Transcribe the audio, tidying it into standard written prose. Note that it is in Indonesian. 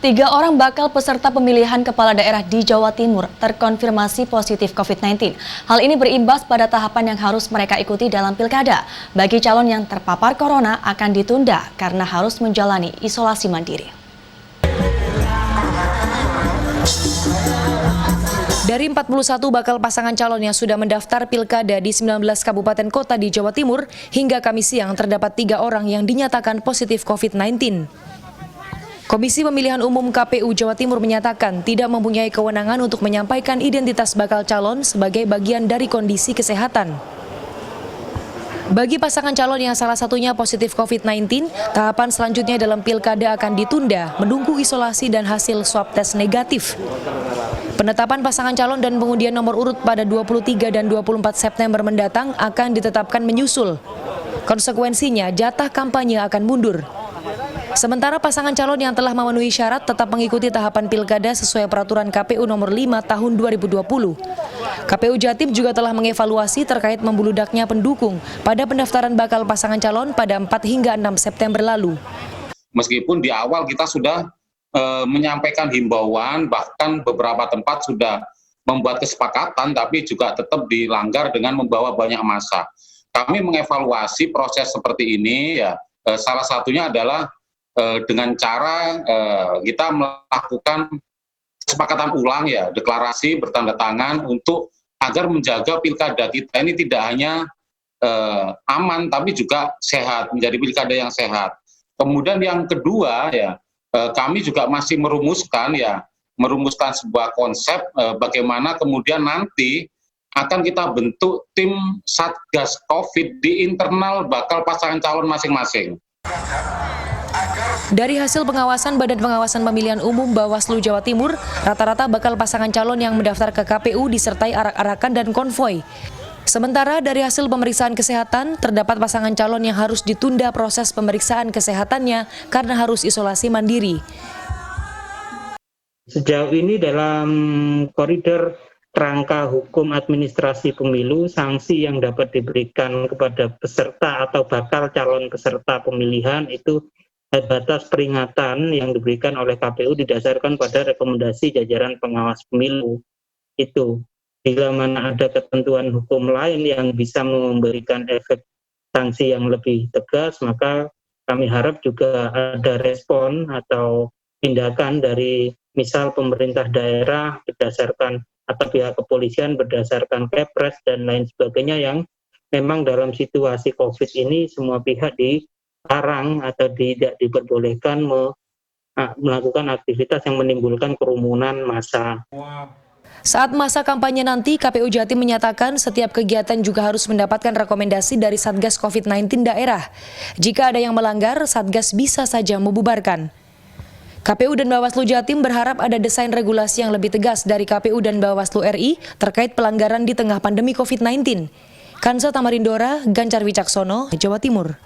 3 orang bakal peserta pemilihan kepala daerah di Jawa Timur terkonfirmasi positif COVID-19. Hal ini berimbas pada tahapan yang harus mereka ikuti dalam pilkada. Bagi calon yang terpapar corona akan ditunda karena harus menjalani isolasi mandiri. Dari 41 bakal pasangan calon yang sudah mendaftar pilkada di 19 kabupaten kota di Jawa Timur, hingga Kamis siang terdapat 3 orang yang dinyatakan positif COVID-19. Komisi Pemilihan Umum KPU Jawa Timur menyatakan tidak mempunyai kewenangan untuk menyampaikan identitas bakal calon sebagai bagian dari kondisi kesehatan. Bagi pasangan calon yang salah satunya positif COVID-19, tahapan selanjutnya dalam pilkada akan ditunda, menunggu isolasi dan hasil swab tes negatif. Penetapan pasangan calon dan pengundian nomor urut pada 23 dan 24 September mendatang akan ditetapkan menyusul. Konsekuensinya, jatah kampanye akan mundur. Sementara pasangan calon yang telah memenuhi syarat tetap mengikuti tahapan pilkada sesuai peraturan KPU nomor 5 tahun 2020. KPU Jatim juga telah mengevaluasi terkait membeludaknya pendukung pada pendaftaran bakal pasangan calon pada 4 hingga 6 September lalu. Meskipun di awal kita sudah menyampaikan himbauan, bahkan beberapa tempat sudah membuat kesepakatan, tapi juga tetap dilanggar dengan membawa banyak massa. Kami mengevaluasi proses seperti ini, ya salah satunya adalah dengan cara kita melakukan kesepakatan ulang, ya deklarasi bertanda tangan untuk agar menjaga pilkada kita ini tidak hanya aman tapi juga sehat, menjadi pilkada yang sehat. Kemudian yang kedua, ya kami juga masih merumuskan sebuah konsep bagaimana kemudian nanti akan kita bentuk tim Satgas COVID di internal bakal pasangan calon masing-masing. Dari hasil pengawasan Badan Pengawasan Pemilihan Umum Bawaslu Jawa Timur, rata-rata bakal pasangan calon yang mendaftar ke KPU disertai arak-arakan dan konvoi. Sementara dari hasil pemeriksaan kesehatan, terdapat pasangan calon yang harus ditunda proses pemeriksaan kesehatannya karena harus isolasi mandiri. Sejauh ini dalam koridor rangka hukum administrasi pemilu, sanksi yang dapat diberikan kepada peserta atau bakal calon peserta pemilihan itu batas peringatan yang diberikan oleh KPU didasarkan pada rekomendasi jajaran pengawas pemilu. Itu bila mana ada ketentuan hukum lain yang bisa memberikan efek sanksi yang lebih tegas, maka kami harap juga ada respon atau tindakan dari misal pemerintah daerah berdasarkan atau pihak kepolisian berdasarkan Kepres dan lain sebagainya yang memang dalam situasi COVID ini semua pihak dilarang atau tidak diperbolehkan melakukan aktivitas yang menimbulkan kerumunan massa. Saat masa kampanye nanti, KPU Jatim menyatakan setiap kegiatan juga harus mendapatkan rekomendasi dari Satgas COVID-19 daerah. Jika ada yang melanggar, Satgas bisa saja membubarkan. KPU dan Bawaslu Jatim berharap ada desain regulasi yang lebih tegas dari KPU dan Bawaslu RI terkait pelanggaran di tengah pandemi COVID-19. Kansa Tamarindora, Gancar Wicaksono, Jawa Timur.